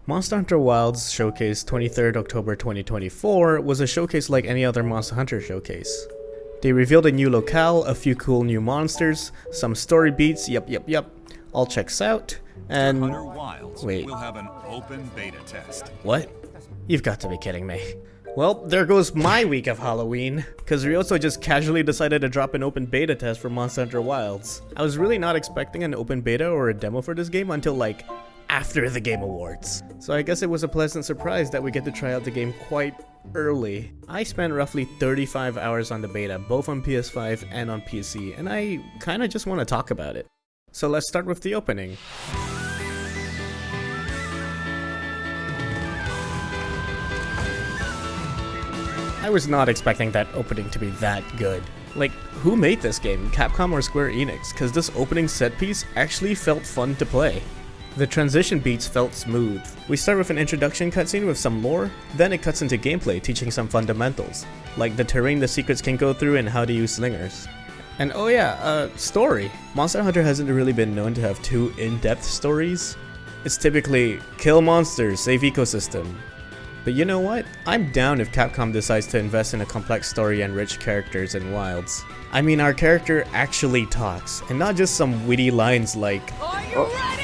Monster Hunter Wilds Showcase 23rd October 2024 was a showcase like any other Monster Hunter showcase. They revealed a new locale, a few cool new monsters, some story beats, yep, all checks out, and... wait. We'll have an open beta test. What? You've got to be kidding me. Well, there goes my week of Halloween, cause Ryoso just casually decided to drop an open beta test for Monster Hunter Wilds. I was really not expecting an open beta or a demo for this game until like, after the Game Awards. So I guess it was a pleasant surprise that we get to try out the game quite early. I spent roughly 35 hours on the beta, both on PS5 and on PC, and I kinda just want to talk about it. So let's start with the opening. I was not expecting that opening to be that good. Like, who made this game, Capcom or Square Enix? Cause this opening set piece actually felt fun to play. The transition beats felt smooth. We start with an introduction cutscene with some lore, then it cuts into gameplay teaching some fundamentals, like the terrain the secrets can go through and how to use slingers. And oh yeah, story. Monster Hunter hasn't really been known to have too in-depth stories. It's typically, kill monsters, save ecosystem. But you know what? I'm down if Capcom decides to invest in a complex story and rich characters in Wilds. I mean, our character actually talks, and not just some witty lines like, "Are you ready?"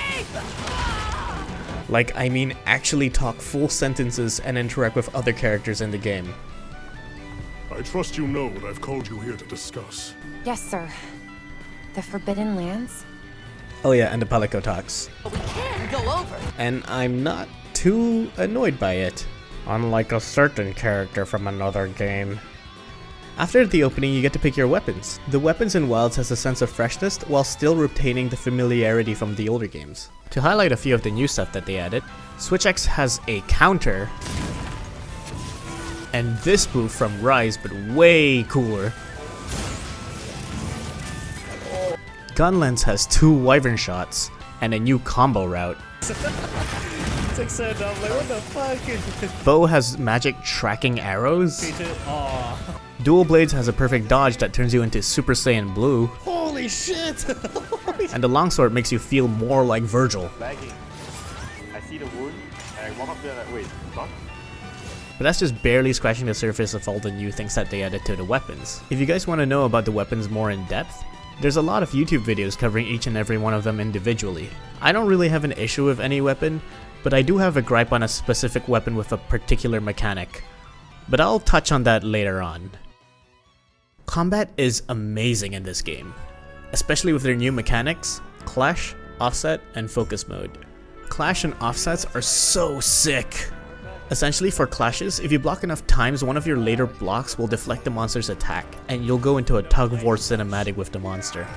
Like, I mean actually talk full sentences and interact with other characters in the game. I trust you know what I've called you here to discuss. Yes, sir. The Forbidden Lands? Oh yeah, and the Palico talks. We can go over. And I'm not too annoyed by it. Unlike a certain character from another game. After the opening, you get to pick your weapons. The weapons in Wilds has a sense of freshness while still retaining the familiarity from the older games. To highlight a few of the new stuff that they added, Switch X has a counter, and this move from Rise, but way cooler. Gunlance has 2 wyvern shots, and a new combo route. It's like I'm like, what the fuck? Bow has magic tracking arrows. Dual Blades has a perfect dodge that turns you into Super Saiyan Blue. Holy shit! And the longsword makes you feel more like Virgil. Lagging. I see the wound, and I walk up there like, wait, what? But that's just barely scratching the surface of all the new things that they added to the weapons. If you guys want to know about the weapons more in depth, there's a lot of YouTube videos covering each and every one of them individually. I don't really have an issue with any weapon, but I do have a gripe on a specific weapon with a particular mechanic. But I'll touch on that later on. Combat is amazing in this game, especially with their new mechanics, Clash, Offset, and Focus Mode. Clash and Offsets are so sick! Essentially for clashes, if you block enough times, one of your later blocks will deflect the monster's attack, and you'll go into a tug-of-war cinematic with the monster.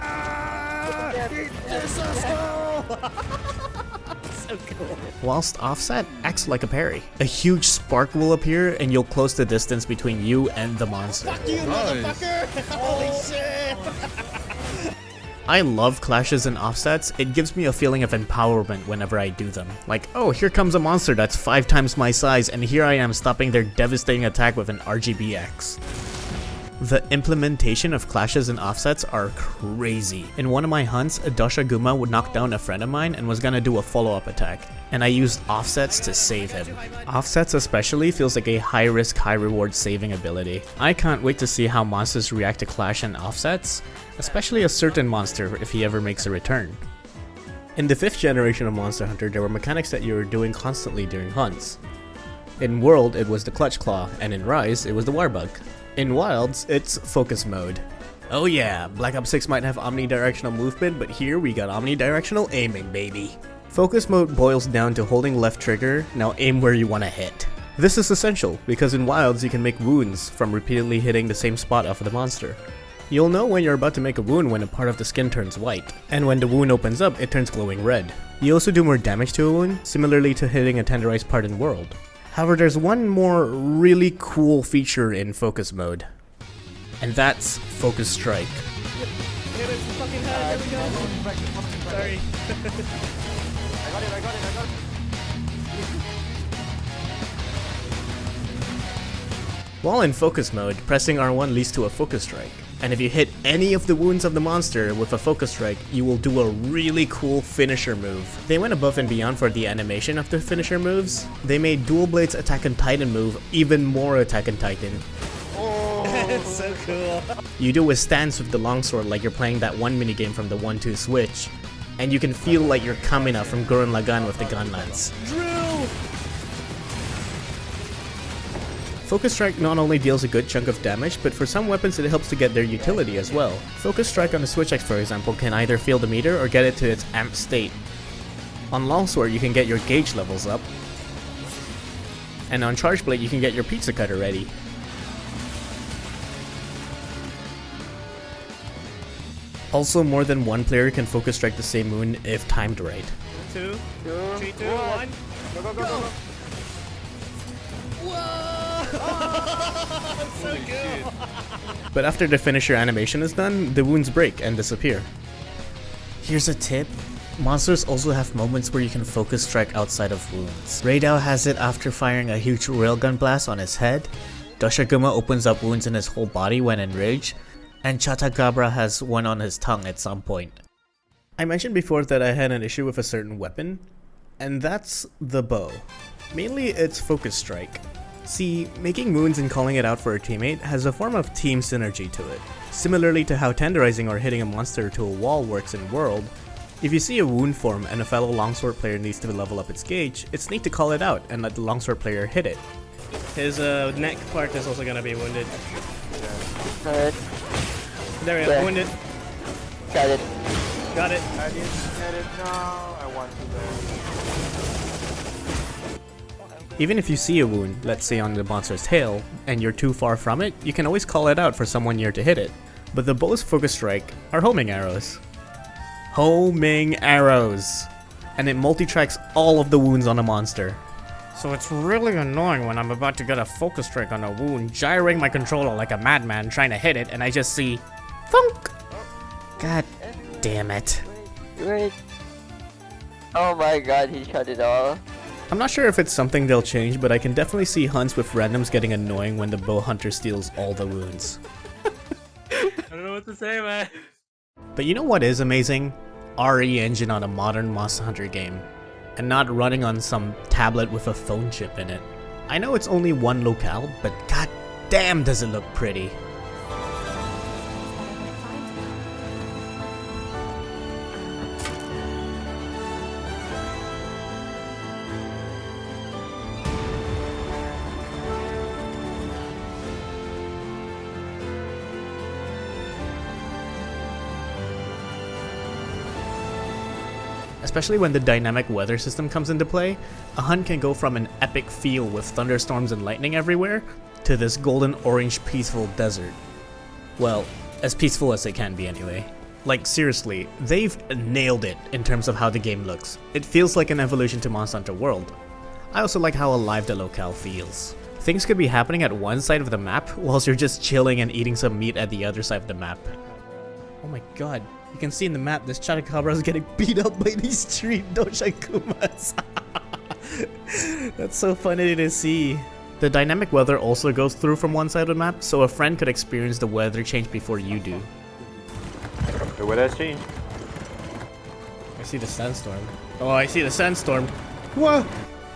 So cool. Whilst Offset acts like a parry. A huge spark will appear and you'll close the distance between you and the monster. Fuck you, motherfucker! Holy shit! I love clashes and offsets. It gives me a feeling of empowerment whenever I do them. Like, oh, here comes a monster that's 5 times my size and here I am stopping their devastating attack with an RGBX. The implementation of clashes and offsets are crazy. In one of my hunts, a Doshaguma would knock down a friend of mine and was gonna do a follow-up attack, and I used offsets to save him. Offsets especially feels like a high-risk, high-reward saving ability. I can't wait to see how monsters react to clash and offsets, especially a certain monster if he ever makes a return. In the 5th generation of Monster Hunter, there were mechanics that you were doing constantly during hunts. In World, it was the Clutch Claw, and in Rise, it was the Warbug. In Wilds, it's Focus Mode. Oh yeah, Black Ops 6 might have omnidirectional movement, but here we got omnidirectional aiming, baby. Focus Mode boils down to holding left trigger, now aim where you want to hit. This is essential, because in Wilds you can make wounds from repeatedly hitting the same spot of the monster. You'll know when you're about to make a wound when a part of the skin turns white, and when the wound opens up, it turns glowing red. You also do more damage to a wound, similarly to hitting a tenderized part in World. However, there's one more really cool feature in Focus Mode, and that's Focus Strike. Hit his fucking head, there we go. Sorry. I got it. While in Focus Mode, pressing R1 leads to a Focus Strike. And if you hit any of the wounds of the monster with a focus strike, you will do a really cool finisher move. They went above and beyond for the animation of the finisher moves. They made Dual Blade's Attack on Titan move even more Attack on Titan. It's so cool. You do a stance with the longsword like you're playing that one minigame from the 1-2 Switch, and you can feel like you're Kamina from Gurren Lagann with the gun lance. Drill! Focus Strike not only deals a good chunk of damage, but for some weapons it helps to get their utility as well. Focus Strike on the Switch X, for example, can either feel the meter or get it to its amped state. On Longsword you can get your gauge levels up, and on Charge Blade you can get your pizza cutter ready. Also, more than one player can Focus Strike the same wound if timed right. 2, 3, 2, 1. Go, go, go, go, go. Whoa! So cool. But after the finisher animation is done, the wounds break and disappear. Here's a tip. Monsters also have moments where you can Focus Strike outside of wounds. Raidao has it after firing a huge railgun blast on his head, Doshaguma opens up wounds in his whole body when enraged, and Chatagabra has one on his tongue at some point. I mentioned before that I had an issue with a certain weapon, and that's the bow. Mainly it's Focus Strike. See, making wounds and calling it out for a teammate has a form of team synergy to it. Similarly to how tenderizing or hitting a monster to a wall works in World, if you see a wound form and a fellow longsword player needs to level up its gauge, it's neat to call it out and let the longsword player hit it. His neck part is also gonna be wounded. Good. There we go, Yeah. wounded. Got it. Got it. I didn't get it. No, I want to go. Even if you see a wound, let's say on the monster's tail, and you're too far from it, you can always call it out for someone near to hit it. But the bow's Focus Strike are homing arrows. Homing arrows! And it multi-tracks all of the wounds on a monster. So it's really annoying when I'm about to get a Focus Strike on a wound, gyrating my controller like a madman trying to hit it, and I just see thunk! God damn it. Wait. Oh my god, he shot it all. I'm not sure if it's something they'll change, but I can definitely see hunts with randoms getting annoying when the bow hunter steals all the wounds. I don't know what to say, man. But you know what is amazing? RE engine on a modern Monster Hunter game, and not running on some tablet with a phone chip in it. I know it's only one locale, but god damn does it look pretty. Especially when the dynamic weather system comes into play, a hunt can go from an epic feel with thunderstorms and lightning everywhere, to this golden orange peaceful desert. Well, as peaceful as it can be anyway. Like seriously, they've nailed it in terms of how the game looks. It feels like an evolution to Monster Hunter World. I also like how alive the locale feels. Things could be happening at one side of the map, whilst you're just chilling and eating some meat at the other side of the map. Oh my god. You can see in the map this Chatacabra is getting beat up by these street Doshakumas. That's so funny to see. The dynamic weather also goes through from one side of the map, so a friend could experience the weather change before you do. The weather has changed. I see the sandstorm. Oh, I see the sandstorm. What?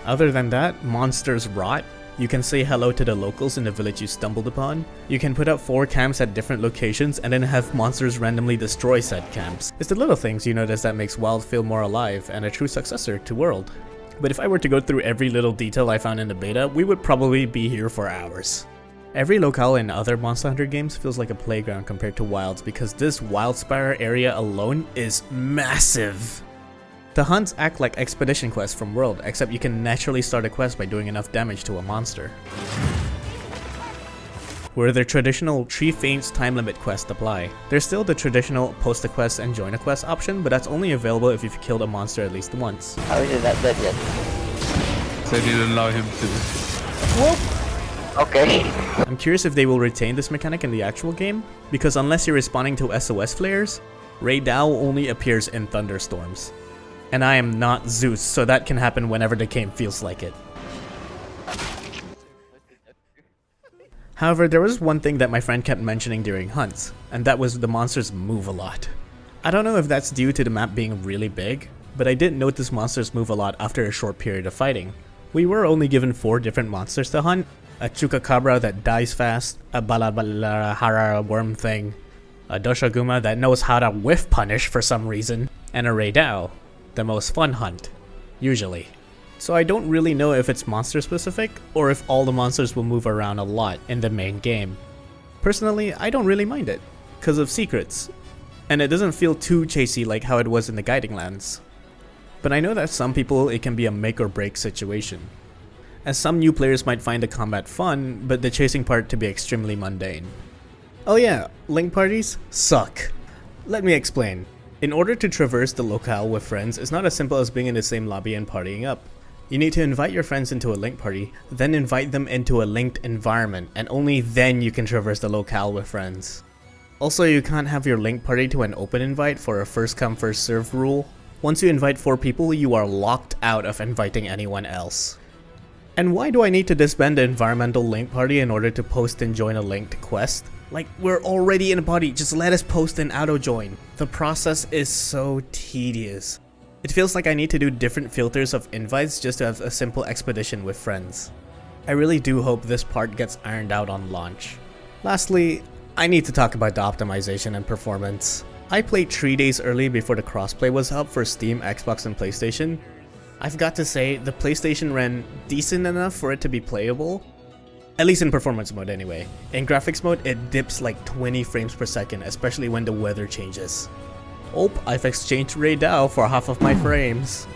Other than that, monsters rot. You can say hello to the locals in the village you stumbled upon. You can put up 4 camps at different locations and then have monsters randomly destroy said camps. It's the little things you notice that makes Wild feel more alive and a true successor to World. But if I were to go through every little detail I found in the beta, we would probably be here for hours. Every locale in other Monster Hunter games feels like a playground compared to Wild's because this Wildspire area alone is massive. The hunts act like expedition quests from World, except you can naturally start a quest by doing enough damage to a monster. Where their traditional Tree Faints time limit quests apply. There's still the traditional post a quest and join a quest option, but that's only available if you've killed a monster at least once. How is it not dead yet? So they didn't allow him to. Whoop! Okay. I'm curious if they will retain this mechanic in the actual game, because unless you're responding to SOS flares, Raidao only appears in thunderstorms. And I am not Zeus, so that can happen whenever the game feels like it. However, there was one thing that my friend kept mentioning during hunts, and that was the monsters move a lot. I don't know if that's due to the map being really big, but I did notice monsters move a lot after a short period of fighting. We were only given 4 different monsters to hunt: a Chupacabra that dies fast, a Balabalahara worm thing, a Doshaguma that knows how to whiff punish for some reason, and a Raidao, the most fun hunt, usually. So I don't really know if it's monster specific, or if all the monsters will move around a lot in the main game. Personally, I don't really mind it, because of secrets, and it doesn't feel too chasey like how it was in the Guiding Lands. But I know that some people it can be a make or break situation, as some new players might find the combat fun, but the chasing part to be extremely mundane. Oh yeah, link parties suck. Let me explain. In order to traverse the locale with friends, it's not as simple as being in the same lobby and partying up. You need to invite your friends into a link party, then invite them into a linked environment, and only then you can traverse the locale with friends. Also, you can't have your link party to an open invite for a first come first serve rule. Once you invite 4 people, you are locked out of inviting anyone else. And why do I need to disband the environmental link party in order to post and join a linked quest? Like, we're already in a party, just let us post and auto join. The process is so tedious. It feels like I need to do different filters of invites just to have a simple expedition with friends. I really do hope this part gets ironed out on launch. Lastly, I need to talk about the optimization and performance. I played 3 days early before the crossplay was up for Steam, Xbox, and PlayStation. I've got to say, the PlayStation ran decent enough for it to be playable. At least in performance mode anyway. In graphics mode, it dips like 20 frames per second, especially when the weather changes. Oh, I've exchanged Raidao for half of my frames.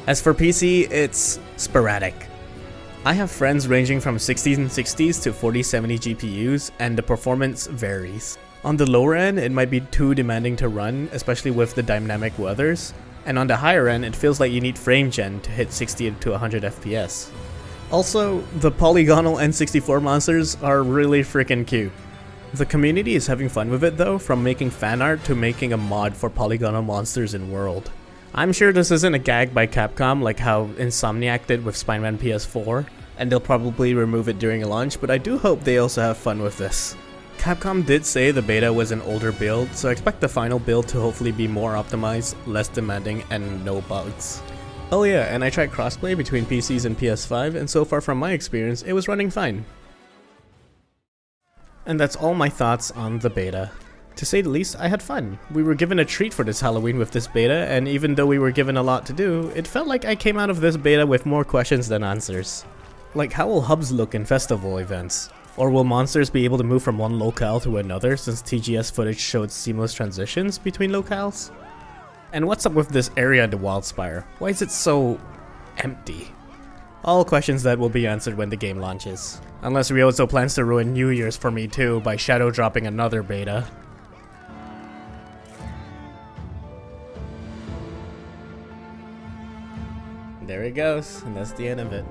As for PC, it's sporadic. I have friends ranging from 60s and 60s to 4070 GPUs, and the performance varies. On the lower end, it might be too demanding to run, especially with the dynamic weathers, and on the higher end, it feels like you need frame gen to hit 60 to 100 FPS. Also, the polygonal N64 monsters are really freaking cute. The community is having fun with it though, from making fan art to making a mod for polygonal monsters in World. I'm sure this isn't a gag by Capcom like how Insomniac did with Spider-Man PS4, and they'll probably remove it during launch, but I do hope they also have fun with this. Capcom did say the beta was an older build, so expect the final build to hopefully be more optimized, less demanding, and no bugs. Oh yeah, and I tried crossplay between PCs and PS5, and so far from my experience, it was running fine. And that's all my thoughts on the beta. To say the least, I had fun. We were given a treat for this Halloween with this beta, and even though we were given a lot to do, it felt like I came out of this beta with more questions than answers. Like, how will hubs look in festival events? Or will monsters be able to move from one locale to another since TGS footage showed seamless transitions between locales? And what's up with this area of the Wildspire? Why is it so empty? All questions that will be answered when the game launches. Unless Ryozo plans to ruin New Year's for me too by shadow dropping another beta. There it goes, and that's the end of it.